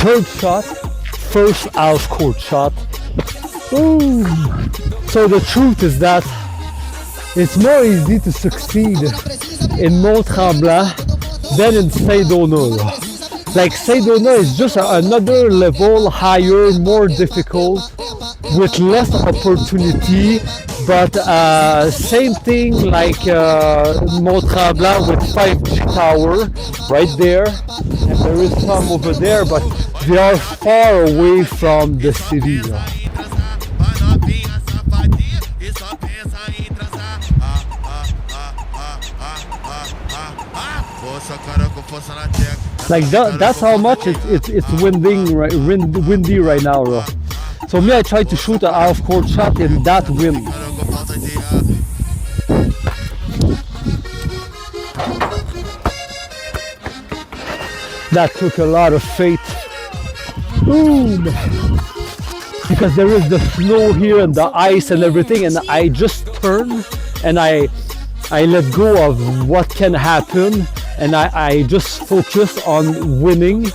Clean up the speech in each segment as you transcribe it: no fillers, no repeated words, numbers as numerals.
third shot, first half court shot. Ooh. So the truth is that it's more easy to succeed in Mont Tremblant than in Saint-Donat. Like Saint-Donat is just another level higher, more difficult, with less opportunity, but same thing like Mont Tremblant with 5G tower right there, and there is some over there, but they are far away from the city. Like that's how much it's windy right now, bro. So me, I tried to shoot a half-court shot in that wind. That took a lot of faith. Boom! Because there is the snow here and the ice and everything, and I just turn and I let go of what can happen, and I just focus on winning,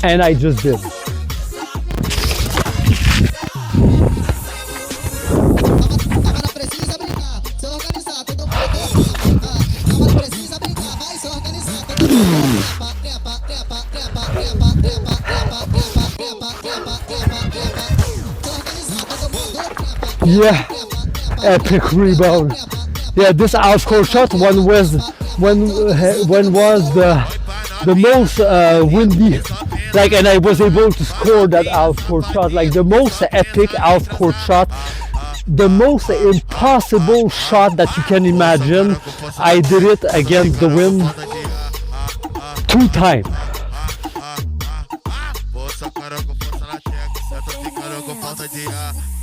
and I just did. Yeah, epic rebound. Yeah, this half-court shot one was the most windy, like, and I was able to score that half-court shot, like the most epic half-court shot, the most impossible shot that you can imagine. I did it against the wind 2 times. Força, cara, com força na checa. Eu tô ficando com falta de ar.